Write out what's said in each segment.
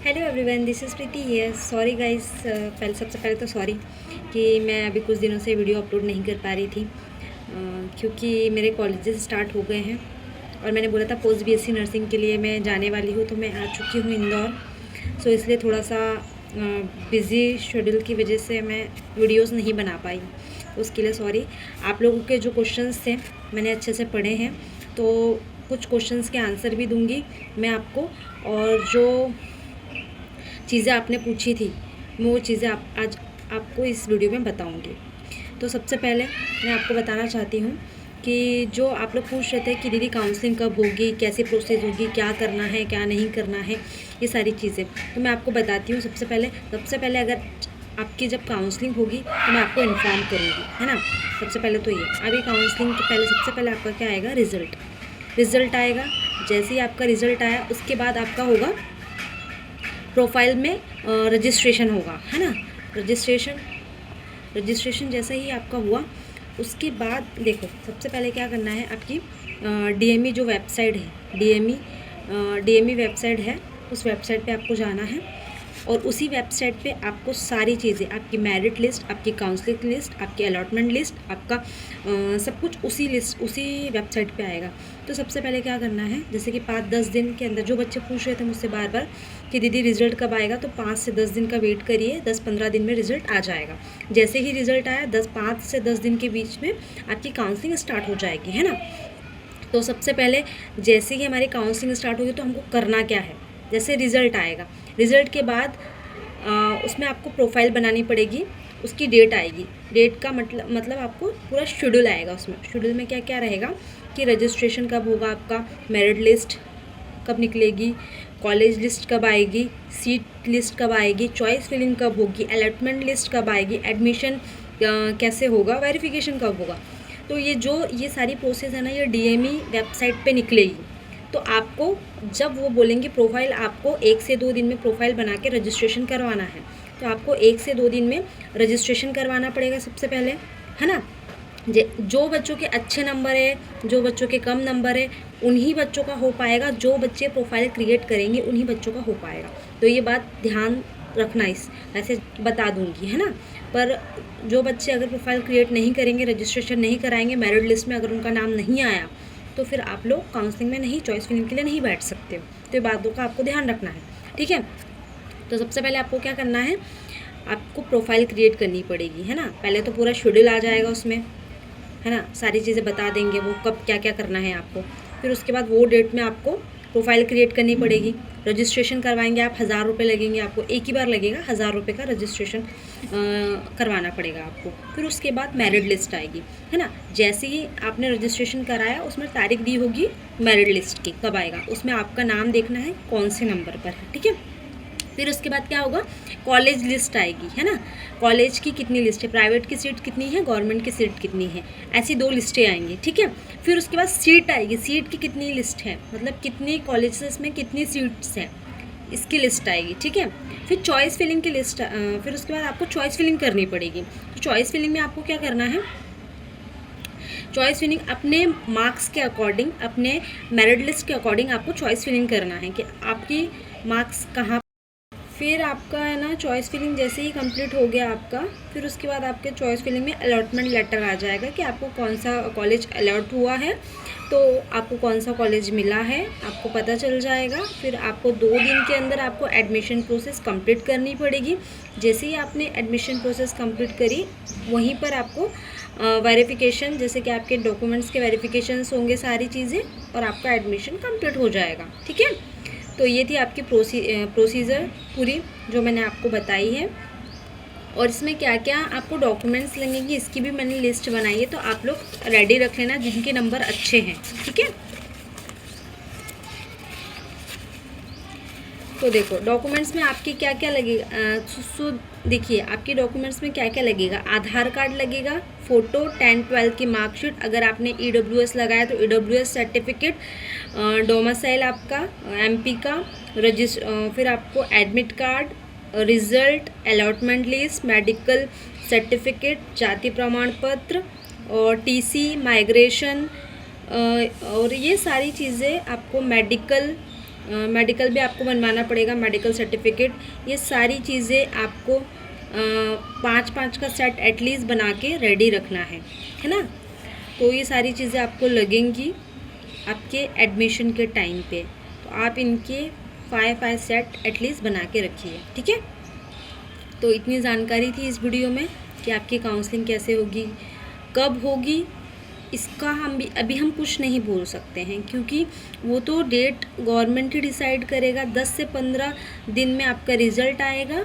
Hello everyone, this is Preeti here. Sorry guys, सबसे पहले तो सॉरी कि मैं अभी कुछ दिनों से वीडियो अपलोड नहीं कर पा रही थी, क्योंकि मेरे कॉलेजेस स्टार्ट हो गए हैं और मैंने बोला था पोस्ट बीएससी नर्सिंग के लिए मैं जाने वाली हूँ, तो मैं आ चुकी हूँ इंदौर। सो इसलिए थोड़ा सा बिज़ी शेड्यूल की वजह से मैं वीडियोस नहीं बना पाई, उसके लिए सॉरी। आप लोगों के जो क्वेश्चंस थे मैंने अच्छे से पढ़े हैं, तो कुछ क्वेश्चंस के आंसर भी दूंगी मैं आपको, और जो चीज़ें आपने पूछी थी वो चीज़ें आज आपको इस वीडियो में बताऊंगी। तो सबसे पहले मैं आपको बताना चाहती हूँ कि जो आप लोग पूछ रहे थे कि दीदी काउंसलिंग कब होगी, कैसी प्रोसेस होगी, क्या करना है क्या नहीं करना है, ये सारी चीज़ें तो मैं आपको बताती हूँ। सबसे पहले अगर आपकी जब काउंसलिंग होगी तो मैं आपको इन्फॉर्म करूँगी, है ना। सबसे पहले तो ये अभी काउंसलिंग के पहले सबसे पहले आपका क्या आएगा, रिज़ल्ट आएगा। जैसे ही आपका रिज़ल्ट आया उसके बाद आपका होगा प्रोफाइल में रजिस्ट्रेशन होगा, है ना। रजिस्ट्रेशन जैसे ही आपका हुआ उसके बाद देखो सबसे पहले क्या करना है, आपकी डीएमई जो वेबसाइट है, डीएमई वेबसाइट है, उस वेबसाइट पे आपको जाना है और उसी वेबसाइट पे आपको सारी चीज़ें, आपकी मेरिट लिस्ट, आपकी काउंसलिंग लिस्ट, आपकी अलॉटमेंट लिस्ट, आपका सब कुछ उसी वेबसाइट पे आएगा। तो सबसे पहले क्या करना है, जैसे कि 5-10 दिन के अंदर, जो बच्चे पूछ रहे थे मुझसे बार बार कि दीदी रिज़ल्ट कब आएगा, तो 5 से 10 दिन का वेट करिए, 10-15 दिन में रिज़ल्ट आ जाएगा। जैसे ही रिज़ल्ट आया 5 से 10 दिन के बीच में आपकी काउंसलिंग स्टार्ट हो जाएगी, है ना। तो सबसे पहले जैसे ही हमारी काउंसलिंग स्टार्ट होगी तो हमको करना क्या है, जैसे रिज़ल्ट आएगा, रिज़ल्ट के बाद उसमें आपको प्रोफाइल बनानी पड़ेगी, उसकी डेट आएगी। डेट का मतलब आपको पूरा शेड्यूल आएगा। उसमें शेड्यूल में क्या क्या रहेगा कि रजिस्ट्रेशन कब होगा, आपका मेरिट लिस्ट कब निकलेगी, कॉलेज लिस्ट कब आएगी, सीट लिस्ट कब आएगी, चॉइस फिलिंग कब होगी, अलॉटमेंट लिस्ट कब आएगी, एडमिशन कैसे होगा, वेरिफिकेशन कब होगा। तो ये सारी प्रोसेस है ना, ये डीएमई वेबसाइट पे निकलेगी। तो आपको जब वो बोलेंगे प्रोफाइल, आपको 1 से 2 दिन में प्रोफाइल बना के रजिस्ट्रेशन करवाना है, तो आपको 1 से 2 दिन में रजिस्ट्रेशन करवाना पड़ेगा सबसे पहले, है ना। जो बच्चों के अच्छे नंबर है, जो बच्चों के कम नंबर है, उन्हीं बच्चों का हो पाएगा। जो बच्चे प्रोफाइल क्रिएट करेंगे उन्हीं बच्चों का हो पाएगा। तो ये बात ध्यान रखना, ऐसे बता दूंगी, है ना। पर जो बच्चे अगर प्रोफाइल क्रिएट नहीं करेंगे, रजिस्ट्रेशन नहीं कराएंगे, मेरिट लिस्ट में अगर उनका नाम नहीं आया, तो फिर आप लोग काउंसलिंग में नहीं, चॉइस फिलिंग के लिए नहीं बैठ सकते हो। तो ये बातों का आपको ध्यान रखना है, ठीक है। तो सबसे पहले आपको क्या करना है, आपको प्रोफाइल क्रिएट करनी पड़ेगी, है ना। पहले तो पूरा शेड्यूल आ जाएगा उसमें, है ना, सारी चीज़ें बता देंगे वो कब क्या क्या करना है आपको। फिर उसके बाद वो डेट में आपको प्रोफाइल क्रिएट करनी पड़ेगी। रजिस्ट्रेशन करवाएंगे आप, 1000 रुपये लगेंगे आपको, एक ही बार लगेगा, 1000 रुपये का रजिस्ट्रेशन करवाना पड़ेगा आपको। फिर उसके बाद मेरिट लिस्ट आएगी, है ना। जैसे ही आपने रजिस्ट्रेशन कराया उसमें तारीख दी होगी मेरिट लिस्ट की, कब आएगा, उसमें आपका नाम देखना है कौन से नंबर पर है, ठीक है। फिर उसके बाद क्या होगा, कॉलेज लिस्ट आएगी, है ना। कॉलेज की कितनी लिस्ट है, प्राइवेट की सीट कितनी है, गवर्नमेंट की सीट कितनी है, ऐसी 2 लिस्टें आएंगी, ठीक है। फिर उसके बाद सीट आएगी, सीट की कितनी लिस्ट है, मतलब कितनी कॉलेजेस में कितनी सीट्स हैं, इसकी लिस्ट आएगी, ठीक है। फिर चॉइस फिलिंग की लिस्ट, फिर उसके बाद आपको चॉइस फिलिंग करनी पड़ेगी। तो चॉइस फिलिंग में आपको क्या करना है, चॉइस फिलिंग अपने मार्क्स के अकॉर्डिंग, अपने मेरिट लिस्ट के अकॉर्डिंग आपको चॉइस फिलिंग करना है कि आपकी मार्क्स कहाँ। फिर आपका है ना चॉइस फिलिंग जैसे ही कंप्लीट हो गया आपका, फिर उसके बाद आपके चॉइस फिलिंग में अलॉटमेंट लेटर आ जाएगा कि आपको कौन सा कॉलेज अलॉट हुआ है, तो आपको कौन सा कॉलेज मिला है आपको पता चल जाएगा। फिर आपको 2 दिन के अंदर आपको एडमिशन प्रोसेस कंप्लीट करनी पड़ेगी। जैसे ही आपने एडमिशन प्रोसेस कंप्लीट करी, वहीं पर आपको वेरिफिकेशन, जैसे कि आपके डॉक्यूमेंट्स के वेरिफिकेशंस होंगे, सारी चीज़ें, और आपका एडमिशन कंप्लीट हो जाएगा, ठीक है। तो ये थी आपकी प्रोसीजर पूरी जो मैंने आपको बताई है। और इसमें क्या क्या आपको डॉक्यूमेंट्स लगेंगे इसकी भी मैंने लिस्ट बनाई है, तो आप लोग रेडी रख लेना जिनके नंबर अच्छे हैं, ठीक है। तो देखो डॉक्यूमेंट्स में आपके क्या क्या लगेगा, देखिए आपके डॉक्यूमेंट्स में क्या क्या लगेगा, आधार कार्ड लगेगा, फ़ोटो, 10-12 की मार्कशीट, अगर आपने EWS लगाया तो EWS सर्टिफिकेट, डोमिसाइल आपका MP का, फिर आपको admit card, result, allotment list, medical certificate, जाति प्रमाण पत्र और TC, माइग्रेशन, और ये सारी चीज़ें आपको, मेडिकल मेडिकल भी आपको बनवाना पड़ेगा, मेडिकल सर्टिफिकेट। ये सारी चीज़ें आपको 5-5 का सेट एटलीस्ट बना के रेडी रखना है ना। तो ये सारी चीज़ें आपको लगेंगी आपके एडमिशन के टाइम पे, तो आप इनके 5 सेट एटलीस्ट बना के रखिए, ठीक है। तो इतनी जानकारी थी इस वीडियो में कि आपकी काउंसलिंग कैसे होगी, कब होगी, इसका अभी हम कुछ नहीं बोल सकते हैं, क्योंकि वो तो डेट गवर्नमेंट ही डिसाइड करेगा। 10 से 15 दिन में आपका रिज़ल्ट आएगा।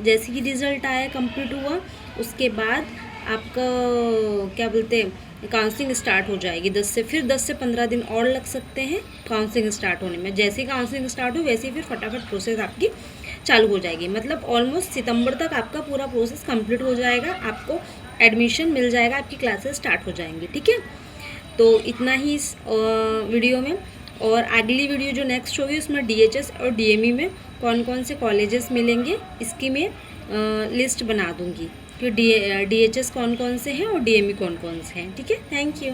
जैसे ही रिज़ल्ट आया, कंप्लीट हुआ, उसके बाद आपका क्या बोलते हैं, काउंसलिंग स्टार्ट हो जाएगी। 10 से 15 दिन और लग सकते हैं काउंसलिंग स्टार्ट होने में। जैसे ही काउंसलिंग स्टार्ट हो वैसे ही फिर फटाफट प्रोसेस आपकी चालू हो जाएगी। मतलब ऑलमोस्ट सितंबर तक आपका पूरा प्रोसेस कंप्लीट हो जाएगा, आपको एडमिशन मिल जाएगा, आपकी क्लासेस स्टार्ट हो जाएंगी, ठीक है। तो इतना ही इस वीडियो में। और अगली वीडियो जो नेक्स्ट होगी उसमें DHS और DME में कौन कौन से कॉलेजेस मिलेंगे इसकी मैं लिस्ट बना दूंगी कि DHS कौन कौन से हैं और DME कौन कौन से हैं, ठीक है। Thank you.